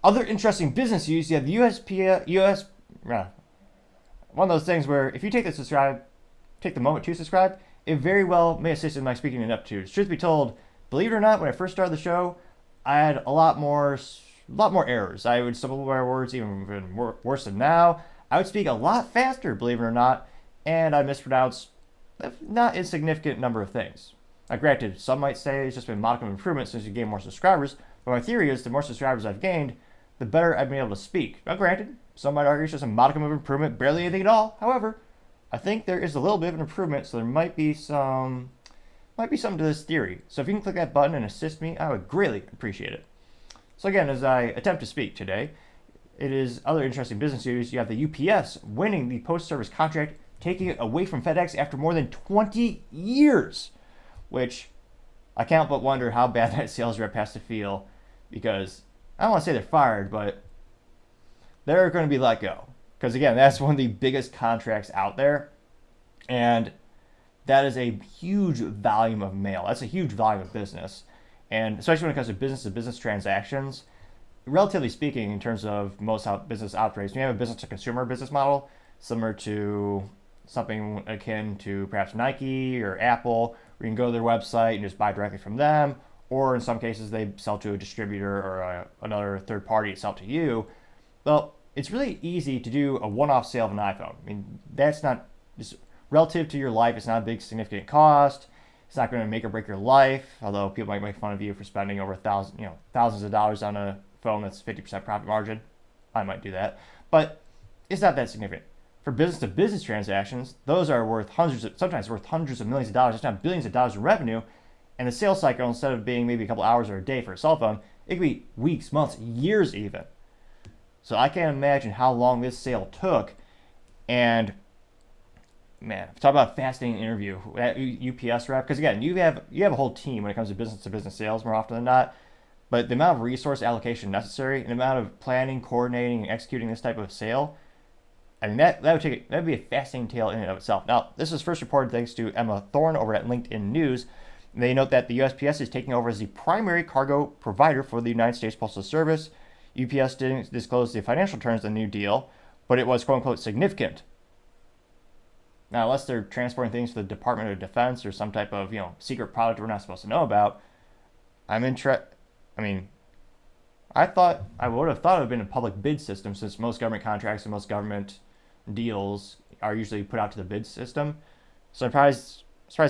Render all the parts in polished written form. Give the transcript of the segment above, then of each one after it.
Other interesting business use, you have the one of those things where if you take the moment to subscribe, it very well may assist in my speaking ineptitudes. Truth be told, believe it or not, when I first started the show, I had a lot more errors. I would stumble over words even worse than now. I would speak a lot faster, believe it or not, and I mispronounce a not insignificant number of things. Now, granted, some might say it's just been modicum improvement since you gained more subscribers, but my theory is the more subscribers I've gained, the better I've been able to speak. Now, granted, some might argue it's just a modicum of improvement, barely anything at all. However, I think there is a little bit of an improvement, so there might be something to this theory. So if you can click that button and assist me, I would greatly appreciate it. So again, as I attempt to speak today, it is other interesting business news. You have the UPS winning the post service contract, taking it away from FedEx after more than 20 years, which I can't but wonder how bad that sales rep has to feel, because I don't want to say they're fired, but they're going to be let go. Because again, that's one of the biggest contracts out there, and that is a huge volume of mail. That's a huge volume of business, and especially when it comes to business transactions, relatively speaking, in terms of most how business operates, when you have a business to consumer business model, similar to something akin to perhaps Nike or Apple, where you can go to their website and just buy directly from them, or in some cases they sell to a distributor or another third party to sell to you. Well, it's really easy to do a one-off sale of an iPhone. I mean, that's not just relative to your life. It's not a big significant cost. It's not going to make or break your life. Although people might make fun of you for spending over thousands of dollars on a phone that's 50% profit margin. I might do that, but it's not that significant. For business-to-business transactions, those are sometimes worth hundreds of millions of dollars, if not billions of dollars in revenue. And the sales cycle, instead of being maybe a couple hours or a day for a cell phone, it could be weeks, months, years even. So I can't imagine how long this sale took. And man, talk about a fascinating interview. That UPS rep, because again, you have a whole team when it comes to business sales more often than not. But the amount of resource allocation necessary and the amount of planning, coordinating, and executing this type of sale, I mean, that'd be a fascinating tale in and of itself. Now, this is first reported thanks to Emma Thorne over at LinkedIn News. They note that the USPS is taking over as the primary cargo provider for the United States Postal Service. UPS didn't disclose the financial terms of the new deal, but it was quote-unquote significant. Now, unless they're transporting things for the Department of Defense or some type of secret product we're not supposed to know about, I would have thought it would have been a public bid system, since most government contracts and most government deals are usually put out to the bid system. So I'm surprised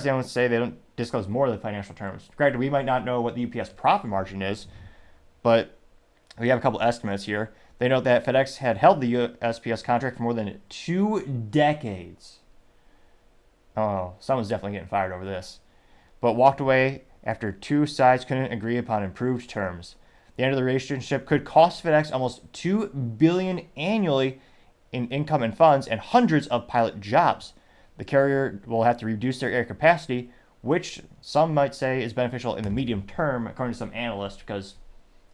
they don't say they don't disclose more of the financial terms. Granted, we might not know what the UPS profit margin is, but we have a couple estimates here. They note that FedEx had held the USPS contract for more than 2 decades. Oh, someone's definitely getting fired over this. But walked away after two sides couldn't agree upon improved terms. The end of the relationship could cost FedEx almost $2 billion annually in income and funds and hundreds of pilot jobs. The carrier will have to reduce their air capacity, which some might say is beneficial in the medium term, according to some analysts, because,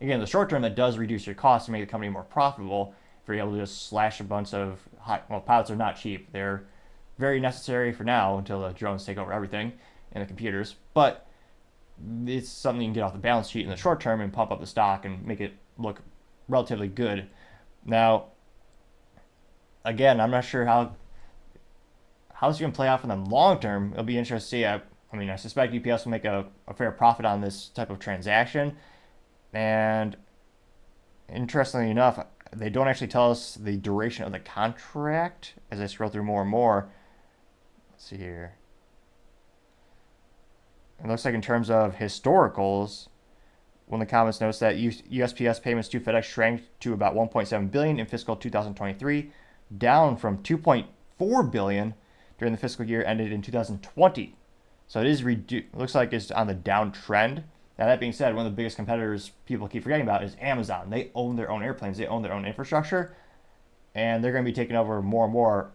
again, in the short term, that does reduce your costs and make the company more profitable if you're able to just slash a bunch of pilots are not cheap. They're very necessary for now until the drones take over everything and the computers, but it's something you can get off the balance sheet in the short term and pump up the stock and make it look relatively good. Now, again, I'm not sure how this is going to play out for them long term. It'll be interesting to see. I suspect UPS will make a fair profit on this type of transaction. And interestingly enough, they don't actually tell us the duration of the contract as I scroll through more and more. Let's see here. It looks like in terms of historicals, one of the comments notes that USPS payments to FedEx shrank to about $1.7 billion in fiscal 2023, down from $2.4 billion during the fiscal year ended in 2020. So it is looks like it's on the downtrend. Now, that being said, one of the biggest competitors people keep forgetting about is Amazon. They own their own airplanes. They own their own infrastructure. And they're going to be taking over more and more.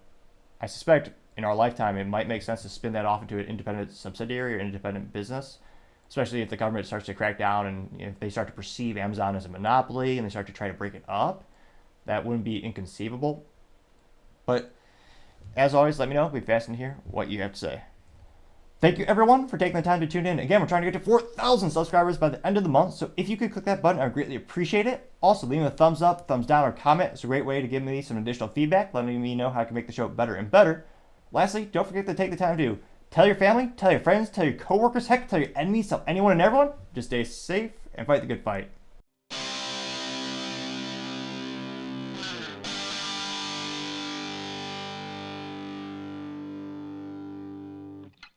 I suspect in our lifetime, it might make sense to spin that off into an independent subsidiary or independent business, especially if the government starts to crack down and if they start to perceive Amazon as a monopoly and they start to try to break it up. That wouldn't be inconceivable. But As always, let me know. It'll be fascinating to hear what you have to say. Thank you, everyone, for taking the time to tune in. Again, we're trying to get to 4,000 subscribers by the end of the month, so if you could click that button, I would greatly appreciate it. Also, leave me a thumbs up, thumbs down, or comment. It's a great way to give me some additional feedback, letting me know how I can make the show better and better. Lastly, don't forget to take the time to tell your family, tell your friends, tell your coworkers, heck, tell your enemies, tell anyone and everyone. Just stay safe and fight the good fight.